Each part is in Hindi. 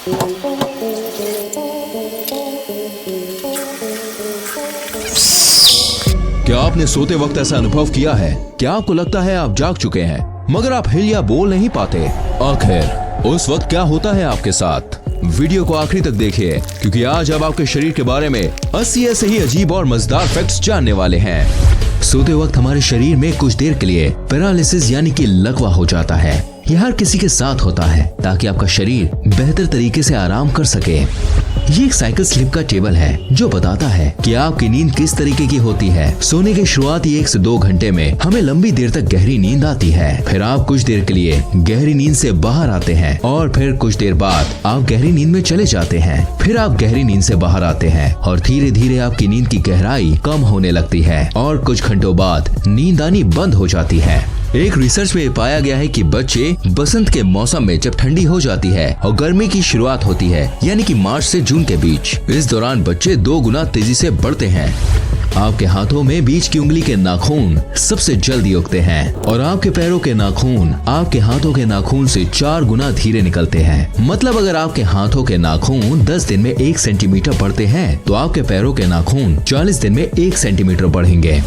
क्या आपने सोते वक्त ऐसा अनुभव किया है कि आपको लगता है आप जाग चुके हैं मगर आप हिल या बोल नहीं पाते? आखिर उस वक्त क्या होता है आपके साथ? वीडियो को आखिरी तक देखिए क्योंकि आज आप आपके शरीर के बारे में 80 ऐसे ही अजीब और मजेदार फैक्ट्स जानने वाले हैं। सोते वक्त हमारे शरीर में कुछ देर के लिए पैरालिसिस यानी कि लकवा हो जाता है। यह हर किसी के साथ होता है ताकि आपका शरीर बेहतर तरीके से आराम कर सके। ये एक साइकिल स्लिप का टेबल है जो बताता है कि आपकी नींद किस तरीके की होती है। सोने के शुरुआती 1 से 2 घंटे में हमें लंबी देर तक गहरी नींद आती है, फिर आप कुछ देर के लिए गहरी नींद से बाहर आते हैं और फिर कुछ देर बाद आप गहरी नींद में चले जाते हैं। फिर आप गहरी नींद से बाहर आते हैं और धीरे धीरे आपकी नींद की गहराई कम होने लगती है और कुछ घंटों बाद नींद आनी बंद हो जाती है। एक रिसर्च में पाया गया है कि बच्चे बसंत के मौसम में जब ठंडी हो जाती है और गर्मी की शुरुआत होती है यानी कि मार्च से जून के बीच, इस दौरान बच्चे 2 गुना तेजी से बढ़ते हैं। आपके हाथों में बीच की उंगली के नाखून सबसे जल्दी उगते हैं और आपके पैरों के नाखून आपके हाथों के नाखून से 4 गुना धीरे निकलते हैं। मतलब अगर आपके हाथों के नाखून 10 दिन में 1 सेंटीमीटर बढ़ते हैं तो आपके पैरों के नाखून 40 दिन में 1 सेंटीमीटर बढ़ेंगे।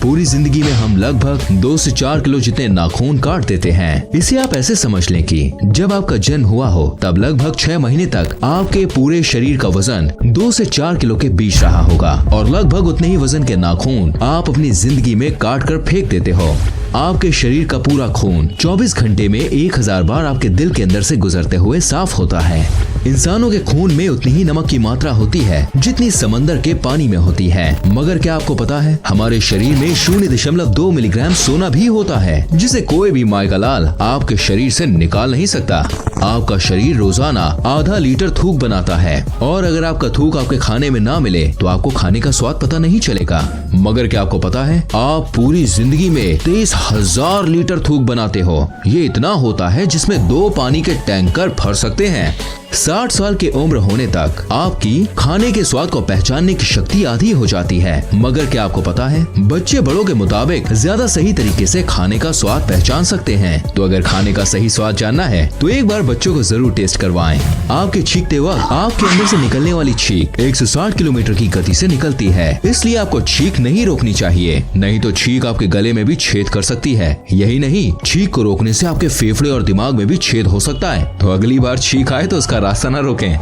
पूरी जिंदगी में हम लगभग 2 से 4 किलो जितने नाखून काट देते हैं। इसे आप ऐसे समझ लें कि जब आपका जन्म हुआ हो तब लगभग 6 महीने तक आपके पूरे शरीर का वजन 2 से 4 किलो के बीच रहा होगा और लगभग उतने ही वजन के नाखून आप अपनी जिंदगी में काट कर फेंक देते हो। आपके शरीर का पूरा खून 24 घंटे में 1000 बार आपके दिल के अंदर से गुजरते हुए साफ होता है। इंसानों के खून में उतनी ही नमक की मात्रा होती है जितनी समंदर के पानी में होती है। मगर क्या आपको पता है हमारे शरीर में 0.2 मिलीग्राम सोना भी होता है जिसे कोई भी माय का लाल आपके शरीर से निकाल नहीं सकता। आपका शरीर रोजाना आधा लीटर थूक बनाता है और अगर आपका थूक आपके खाने में ना मिले तो आपको खाने का स्वाद पता नहीं चलेगा। मगर क्या आपको पता है आप पूरी जिंदगी में 23,000 लीटर थूक बनाते हो। ये इतना होता है जिसमें 2 पानी के टैंकर भर सकते हैं। 60 साल की उम्र होने तक आपकी खाने के स्वाद को पहचानने की शक्ति आधी हो जाती है। मगर क्या आपको पता है बच्चे बड़ों के मुताबिक ज्यादा सही तरीके से खाने का स्वाद पहचान सकते हैं। तो अगर खाने का सही स्वाद जानना है तो एक बार बच्चों को जरूर टेस्ट करवाएं। आपके छींकते वक्त आपके अंदर से निकलने वाली छींक 160 किलोमीटर की गति से निकलती है, इसलिए आपको छींक नहीं रोकनी चाहिए, नहीं तो छींक आपके गले में भी छेद कर सकती है। यही नहीं, छींक को रोकने से आपके फेफड़े और दिमाग में भी छेद हो सकता है। तो अगली बार छींक आए तो उसका रास्ता न रोकें।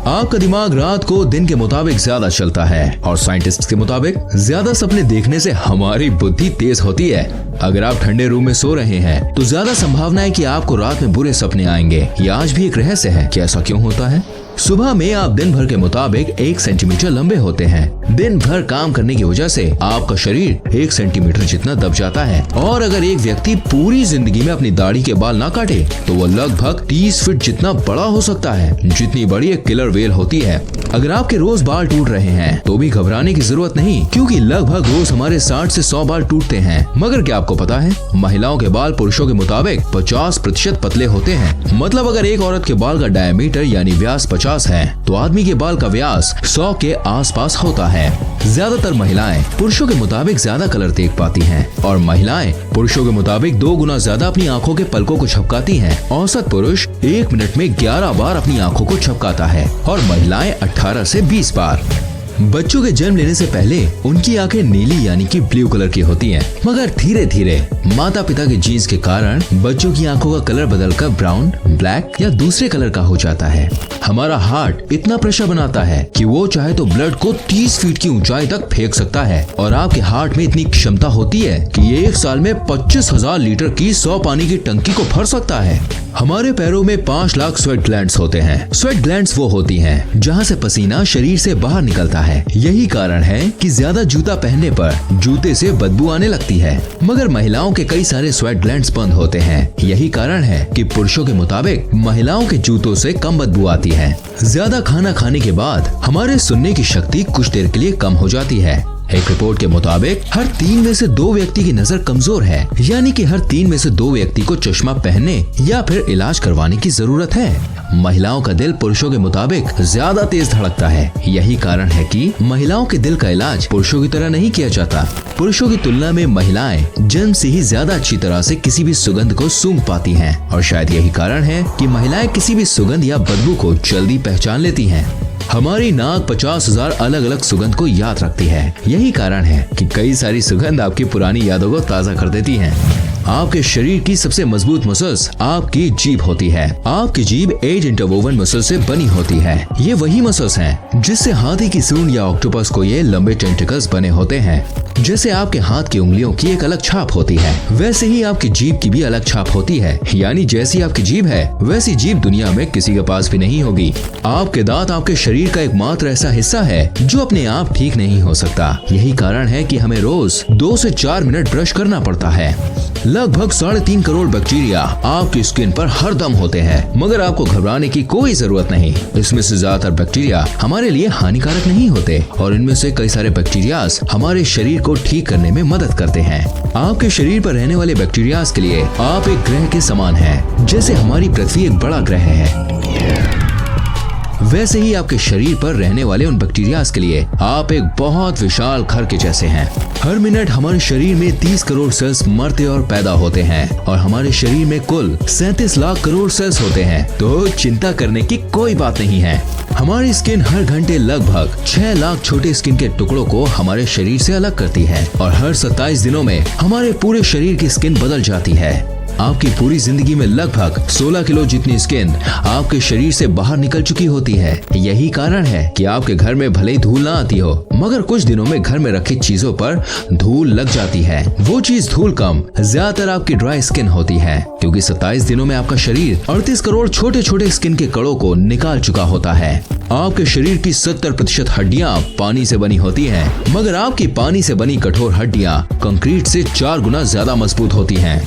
आपका दिमाग रात को दिन के मुताबिक ज्यादा चलता है और साइंटिस्ट के मुताबिक ज्यादा सपने देखने से हमारी बुद्धि तेज होती है। अगर आप ठंडे रूम में सो रहे हैं तो ज्यादा संभावना है कि आपको रात में बुरे सपने आएंगे। यह आज भी एक रहस्य है कि ऐसा क्यों होता है। सुबह में आप दिन भर के मुताबिक 1 सेंटीमीटर लंबे होते हैं। दिन भर काम करने की वजह से आपका शरीर 1 सेंटीमीटर जितना दब जाता है और अगर एक व्यक्ति पूरी जिंदगी में अपनी दाढ़ी के बाल ना काटे तो वो लगभग 30 फीट जितना बड़ा हो सकता है, जितनी बड़ी एक किलर वेल होती है। अगर आपके रोज बाल टूट रहे हैं तो भी घबराने की जरूरत नहीं, क्योंकि लगभग रोज हमारे 60 से 100 बाल टूटते हैं। मगर क्या आपको पता है महिलाओं के बाल पुरुषों के मुताबिक 50% पतले होते हैं। मतलब अगर एक औरत के बाल का डायमीटर यानी व्यास 50 है तो आदमी के बाल का व्यास 100 के आसपास होता है। ज्यादातर महिलाएं पुरुषों के मुताबिक ज्यादा कलर देख पाती हैं और महिलाएं पुरुषों के मुताबिक 2 गुना ज्यादा अपनी आंखों के पलकों को झपकाती हैं। औसत पुरुष 1 मिनट में 11 बार अपनी आंखों को झपकाता है और महिलाएं 18 से 20 बार। बच्चों के जन्म लेने से पहले उनकी आंखें नीली यानी कि ब्लू कलर की होती हैं, मगर धीरे धीरे माता पिता के जीन्स के कारण बच्चों की आंखों का कलर बदलकर ब्राउन, ब्लैक या दूसरे कलर का हो जाता है। हमारा हार्ट इतना प्रेशर बनाता है कि वो चाहे तो ब्लड को 30 फीट की ऊंचाई तक फेंक सकता है और आपके हार्ट में इतनी क्षमता होती है कि ये 1 साल में 25,000 लीटर की 100 पानी की टंकी को भर सकता है। हमारे पैरों में 5 लाख स्वेट ग्लैंड्स होते हैं। स्वेट ग्लैंड्स वो होती हैं जहाँ से पसीना शरीर से बाहर निकलता है। यही कारण है कि ज्यादा जूता पहनने पर जूते से बदबू आने लगती है। मगर महिलाओं के कई सारे स्वेट ग्लैंड्स बंद होते हैं। यही कारण है कि पुरुषों के मुताबिक महिलाओं के जूतों से कम बदबू आती है। ज्यादा खाना खाने के बाद हमारे सुनने की शक्ति कुछ देर के लिए कम हो जाती है। एक रिपोर्ट के मुताबिक हर 3 में से 2 व्यक्ति की नजर कमजोर है, यानी कि हर 3 में से 2 व्यक्ति को चश्मा पहनने या फिर इलाज करवाने की जरूरत है। महिलाओं का दिल पुरुषों के मुताबिक ज्यादा तेज धड़कता है। यही कारण है कि महिलाओं के दिल का इलाज पुरुषों की तरह नहीं किया जाता। पुरुषों की तुलना में महिलाएं जन्म से ही ज्यादा अच्छी तरह से किसी भी सुगंध को सूंघ पाती हैं और शायद यही कारण है कि महिलाएं किसी भी सुगंध या बदबू को जल्दी पहचान लेती हैं। हमारी नाक 50,000 अलग अलग सुगंध को याद रखती है। यही कारण है कि कई सारी सुगंध आपकी पुरानी यादों को ताज़ा कर देती हैं। आपके शरीर की सबसे मजबूत मसल्स आपकी जीभ होती है। आपकी जीभ 8 इंटरवोवन मसल से बनी होती है। ये वही मसल्स हैं जिससे हाथी की सूंड या ऑक्टोपस को ये लंबे टेंटिकल्स बने होते हैं। जैसे आपके हाथ की उंगलियों की एक अलग छाप होती है, वैसे ही आपकी जीभ की भी अलग छाप होती है। यानी जैसी आपकी जीभ है वैसी जीभ दुनिया में किसी के पास भी नहीं होगी। आपके दांत आपके शरीर का एकमात्र ऐसा हिस्सा है जो अपने आप ठीक नहीं हो सकता। यही कारण है कि हमें रोज 2 से 4 मिनट ब्रश करना पड़ता है। लगभग 3.5 करोड़ बैक्टीरिया आपकी स्किन पर हर दम होते हैं, मगर आपको घबराने की कोई जरूरत नहीं। इसमें से ज्यादातर बैक्टीरिया हमारे लिए हानिकारक नहीं होते और इनमें से कई सारे बैक्टीरियाज हमारे शरीर को ठीक करने में मदद करते हैं। आपके शरीर पर रहने वाले बैक्टीरियाज के लिए आप एक ग्रह के समान हैं। जैसे हमारी पृथ्वी एक बड़ा ग्रह है, वैसे ही आपके शरीर पर रहने वाले उन बैक्टीरियाज के लिए आप एक बहुत विशाल घर के जैसे हैं। हर मिनट हमारे शरीर में 30 करोड़ सेल्स मरते और पैदा होते हैं और हमारे शरीर में कुल 37 लाख करोड़ सेल्स होते हैं। तो चिंता करने की कोई बात नहीं है। हमारी स्किन हर घंटे लगभग 6 लाख छोटे स्किन के टुकड़ों को हमारे शरीर से अलग करती है और हर 27 दिनों में हमारे पूरे शरीर की स्किन बदल जाती है। आपकी पूरी जिंदगी में लगभग 16 किलो जितनी स्किन आपके शरीर से बाहर निकल चुकी होती है। यही कारण है कि आपके घर में भले ही धूल ना आती हो, मगर कुछ दिनों में घर में रखी चीजों पर धूल लग जाती है। वो चीज धूल कम ज्यादातर आपकी ड्राई स्किन होती है, क्योंकि 27 दिनों में आपका शरीर 38 करोड़ छोटे छोटे स्किन के कणों को निकाल चुका होता है। आपके शरीर की 70% हड्डियां पानी से बनी होती हैं, मगर आपकी पानी से बनी कठोर हड्डियां कंक्रीट से 4 गुना ज्यादा मजबूत होती हैं।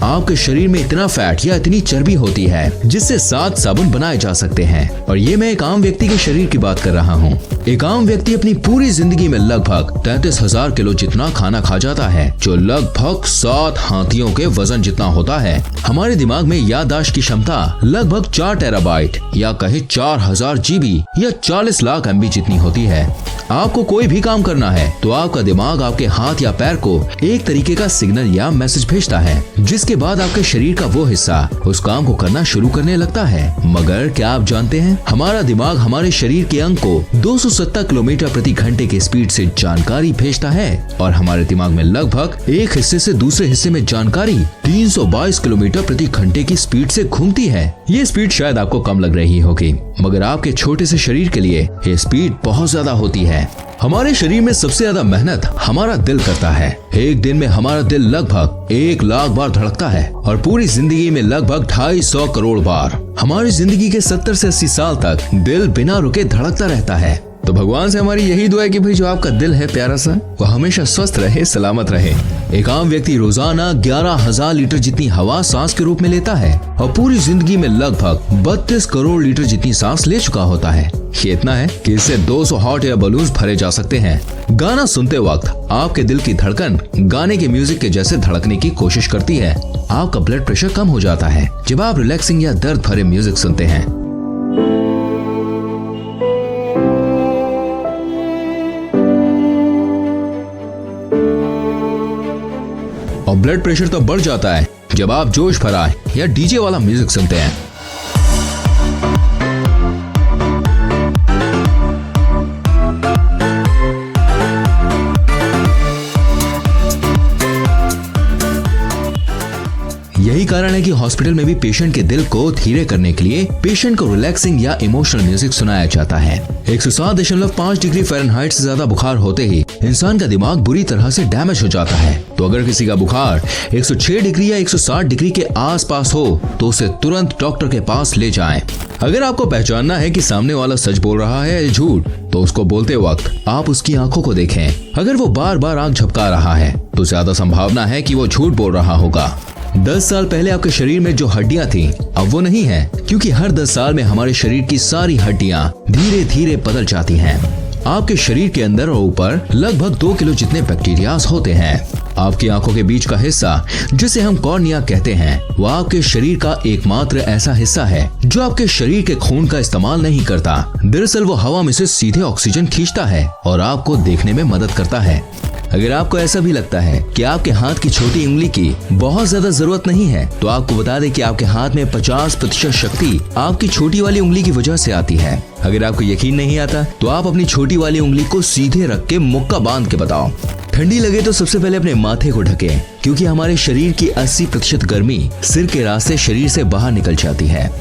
आपके शरीर में इतना फैट या इतनी चर्बी होती है जिससे 7 साबुन बनाए जा सकते हैं। और ये मैं एक आम व्यक्ति के शरीर की बात कर रहा हूँ। एक आम व्यक्ति अपनी पूरी जिंदगी में लगभग 33,000 किलो जितना खाना खा जाता है, जो लगभग 7 हाथियों के वजन जितना होता है। हमारे दिमाग में याददाश्त की क्षमता लगभग 4 टेराबाइट या कहे 4000 जीबी या 40 लाख MB जितनी होती है। आपको कोई भी काम करना है तो आपका दिमाग आपके हाथ या पैर को एक तरीके का सिग्नल या मैसेज भेजता है, जिसके बाद आपके शरीर का वो हिस्सा उस काम को करना शुरू करने लगता है। मगर क्या आप जानते हैं, हमारा दिमाग हमारे शरीर के अंग को 270 किलोमीटर प्रति घंटे की स्पीड से जानकारी भेजता है और हमारे दिमाग में लगभग एक हिस्से से दूसरे हिस्से में जानकारी 322 किलोमीटर प्रति घंटे की स्पीड से घूमती है। ये स्पीड शायद आपको कम लग रही होगी, मगर आपके छोटे से शरीर के लिए ये स्पीड बहुत ज्यादा होती है। हमारे शरीर में सबसे ज्यादा मेहनत हमारा दिल करता है। एक दिन में हमारा दिल लगभग 1 लाख बार धड़कता है और पूरी जिंदगी में लगभग 250 करोड़ बार। हमारी जिंदगी के 70 से 80 साल तक दिल बिना रुके धड़कता रहता है। तो भगवान से हमारी यही दुआ है कि भाई जो आपका दिल है प्यारा सा, वो हमेशा स्वस्थ रहे, सलामत रहे। एक आम व्यक्ति रोजाना 11,000 लीटर जितनी हवा सांस के रूप में लेता है और पूरी जिंदगी में लगभग 32 करोड़ लीटर जितनी सांस ले चुका होता है। ये इतना है कि इससे 200 हॉट एयर बलून्स भरे जा सकते हैं। गाना सुनते वक्त आपके दिल की धड़कन गाने के म्यूजिक के जैसे धड़कने की कोशिश करती है। आपका ब्लड प्रेशर कम हो जाता है जब आप रिलैक्सिंग या दर्द भरे म्यूजिक सुनते हैं। और ब्लड प्रेशर तो बढ़ जाता है जब आप जोश भरा या डीजे वाला म्यूजिक सुनते हैं। यही कारण है कि हॉस्पिटल में भी पेशेंट के दिल को धीरे करने के लिए पेशेंट को रिलैक्सिंग या इमोशनल म्यूजिक सुनाया जाता है। 107.5 डिग्री फ़ारेनहाइट से ज्यादा बुखार होते ही इंसान का दिमाग बुरी तरह से डैमेज हो जाता है। तो अगर किसी का बुखार 106 डिग्री या 160 डिग्री के आसपास हो तो उसे तुरंत डॉक्टर के पास ले जाएं। अगर आपको पहचानना है कि सामने वाला सच बोल रहा है या झूठ, तो उसको बोलते वक्त आप उसकी आंखों को देखें। अगर वो बार बार आंख झपका रहा है तो ज्यादा संभावना है कि वो झूठ बोल रहा होगा। 10 साल पहले आपके शरीर में जो हड्डियां थी अब वो नहीं है, क्योंकि हर 10 साल में हमारे शरीर की सारी हड्डियां धीरे धीरे बदल जाती हैं। आपके शरीर के अंदर और ऊपर लगभग 2 किलो जितने बैक्टीरियाज होते हैं। आपकी आंखों के बीच का हिस्सा जिसे हम कॉर्निया कहते हैं, वह आपके शरीर का एकमात्र ऐसा हिस्सा है जो आपके शरीर के खून का इस्तेमाल नहीं करता। दरअसल वो हवा में से सीधे ऑक्सीजन खींचता है और आपको देखने में मदद करता है। अगर आपको ऐसा भी लगता है कि आपके हाथ की छोटी उंगली की बहुत ज्यादा जरूरत नहीं है, तो आपको बता दें कि आपके हाथ में 50% शक्ति आपकी छोटी वाली उंगली की वजह से आती है। अगर आपको यकीन नहीं आता तो आप अपनी छोटी वाली उंगली को सीधे रख के मुक्का बांध के बताओ। ठंडी लगे तो सबसे पहले अपने माथे को ढकें, क्योंकि हमारे शरीर की 80% गर्मी सिर के रास्ते शरीर से बाहर निकल जाती है।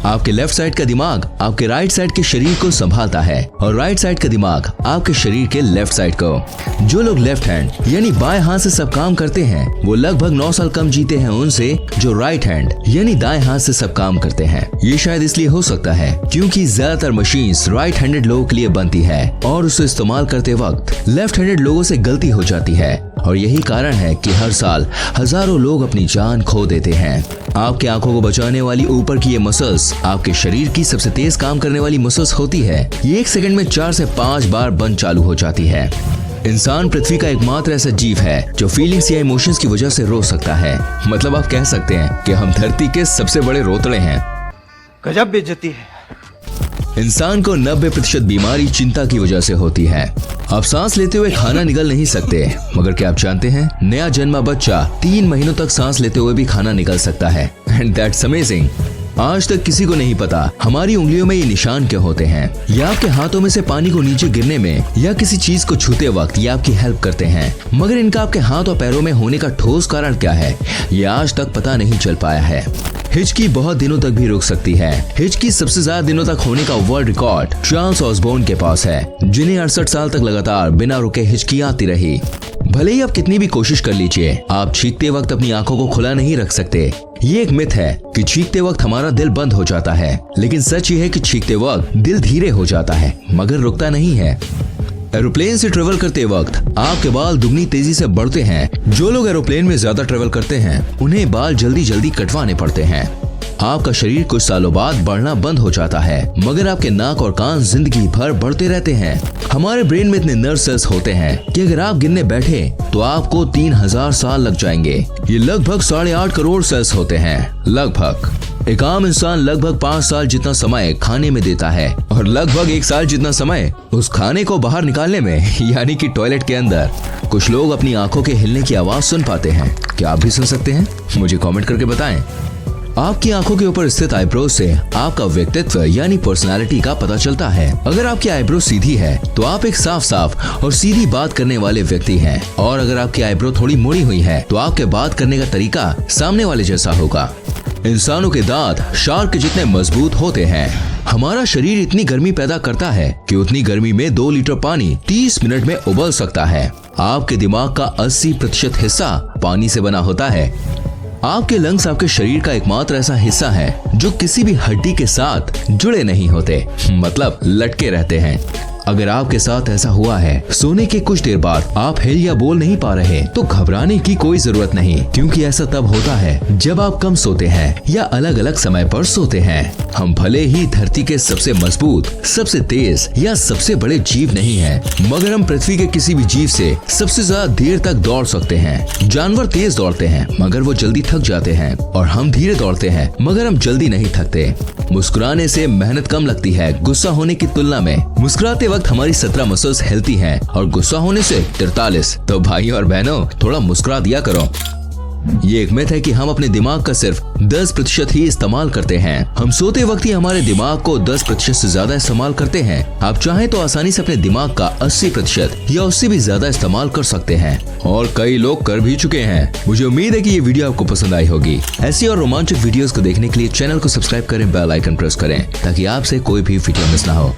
आपके लेफ्ट साइड का दिमाग आपके राइट साइड के शरीर को संभालता है और राइट साइड का दिमाग आपके शरीर के लेफ्ट साइड को। जो लोग लेफ्ट हैंड यानी बाएं हाथ से सब काम करते हैं, वो लगभग 9 साल कम जीते हैं उनसे जो राइट हैंड यानी दाएं हाथ से सब काम करते हैं। ये शायद इसलिए हो सकता है क्योंकि ज्यादातर मशीन्स राइट हैंडेड लोगों के लिए बनती है और उसे इस्तेमाल करते वक्त लेफ्ट हैंडेड लोगों से गलती हो जाती है, और यही कारण है कि हर साल हजारों लोग अपनी जान खो देते हैं। आपकी आंखों को बचाने वाली ऊपर की ये मसल्स आपके शरीर की सबसे तेज काम करने वाली मसल्स होती है। ये 1 सेकंड में 4 से 5 बार बंद चालू हो जाती है। इंसान पृथ्वी का एकमात्र ऐसा जीव है जो फीलिंग्स या इमोशंस की वजह से रो सकता है। मतलब आप कह सकते हैं कि हम धरती के सबसे बड़े रोतड़े हैं। गजब बेइज्जती है। इंसान को 90% बीमारी चिंता की वजह से होती है। आप सांस लेते हुए खाना निगल नहीं सकते, मगर क्या आप जानते हैं नया जन्मा बच्चा 3 महीनों तक सांस लेते हुए भी खाना निगल सकता है। And that's amazing. आज तक किसी को नहीं पता हमारी उंगलियों में ये निशान क्या होते हैं। या आपके हाथों में से पानी को नीचे गिरने में या किसी चीज को छूते वक्त ये आपकी हेल्प करते हैं, मगर इनका आपके हाथ और पैरों में होने का ठोस कारण क्या है, ये आज तक पता नहीं चल पाया है। हिचकी बहुत दिनों तक भी रुक सकती है। हिचकी सबसे ज्यादा दिनों तक होने का वर्ल्ड रिकॉर्ड चार्ल्स ऑसबोर्न के पास है, जिन्हें 68 साल तक लगातार बिना रुके हिचकी आती रही। भले ही आप कितनी भी कोशिश कर लीजिए, आप चीखते वक्त अपनी आंखों को खुला नहीं रख सकते। ये एक मिथ है कि चीखते वक्त हमारा दिल बंद हो जाता है, लेकिन सच ये है कि चीखते वक्त दिल धीरे हो जाता है मगर रुकता नहीं है। एरोप्लेन से ट्रेवल करते वक्त आपके बाल दुगनी तेजी से बढ़ते हैं। जो लोग एरोप्लेन में ज्यादा ट्रेवल करते हैं उन्हें बाल जल्दी जल्दी कटवाने पड़ते हैं। आपका शरीर कुछ सालों बाद बढ़ना बंद हो जाता है, मगर आपके नाक और कान जिंदगी भर बढ़ते रहते हैं। हमारे ब्रेन में इतने नर्व सेल्स होते हैं कि अगर आप गिनने बैठे तो आपको 3000 साल लग जाएंगे। ये लगभग 8.5 करोड़ सेल्स होते हैं। लगभग एक आम इंसान लगभग 5 साल जितना समय खाने में देता है और लगभग 1 साल जितना समय उस खाने को बाहर निकालने में, यानी कि टॉयलेट के अंदर। कुछ लोग अपनी आंखों के हिलने की आवाज सुन पाते हैं। क्या आप भी सुन सकते हैं? मुझे कमेंट करके बताएं। आपकी आंखों के ऊपर स्थित आईब्रो से आपका व्यक्तित्व यानी पर्सनालिटी का पता चलता है। अगर आपकी आईब्रो सीधी है तो आप एक साफ साफ और सीधी बात करने वाले व्यक्ति हैं, और अगर आपकी आईब्रो थोड़ी मुड़ी हुई है तो आपके बात करने का तरीका सामने वाले जैसा होगा। इंसानों के दांत शार्क के जितने मजबूत होते हैं। हमारा शरीर इतनी गर्मी पैदा करता है कि उतनी गर्मी में 2 लीटर पानी 30 मिनट में उबल सकता है। आपके दिमाग का 80% हिस्सा पानी से बना होता है। आपके लंग्स आपके शरीर का एकमात्र ऐसा हिस्सा है जो किसी भी हड्डी के साथ जुड़े नहीं होते, मतलब लटके रहते हैं। अगर आपके साथ ऐसा हुआ है, सोने के कुछ देर बाद आप हिल या बोल नहीं पा रहे, तो घबराने की कोई जरूरत नहीं, क्योंकि ऐसा तब होता है जब आप कम सोते हैं या अलग अलग समय पर सोते हैं। हम भले ही धरती के सबसे मजबूत, सबसे तेज या सबसे बड़े जीव नहीं हैं, मगर हम पृथ्वी के किसी भी जीव से सबसे ज्यादा देर तक दौड़ सकते हैं। जानवर तेज दौड़ते हैं मगर वो जल्दी थक जाते हैं, और हम धीरे दौड़ते हैं मगर हम जल्दी नहीं थकते। मुस्कुराने से मेहनत कम लगती है गुस्सा होने की तुलना में। मुस्कुराते वक्त हमारी 17 मसल्स हिलती हैं और गुस्सा होने से 43। तो भाइयों और बहनों, थोड़ा मुस्कुरा दिया करो। ये एक मिथ है कि हम अपने दिमाग का सिर्फ 10% ही इस्तेमाल करते हैं। हम सोते वक्त ही हमारे दिमाग को 10% से ज्यादा इस्तेमाल करते हैं। आप चाहें तो आसानी से अपने दिमाग का 80% या उससे भी ज्यादा इस्तेमाल कर सकते हैं, और कई लोग कर भी चुके हैं। मुझे उम्मीद है कि ये वीडियो आपको पसंद आई होगी। ऐसी और रोमांचक वीडियोस को देखने के लिए चैनल को सब्सक्राइब करें, बेल आइकन प्रेस करें, ताकि आपसे कोई भी वीडियो मिस ना हो।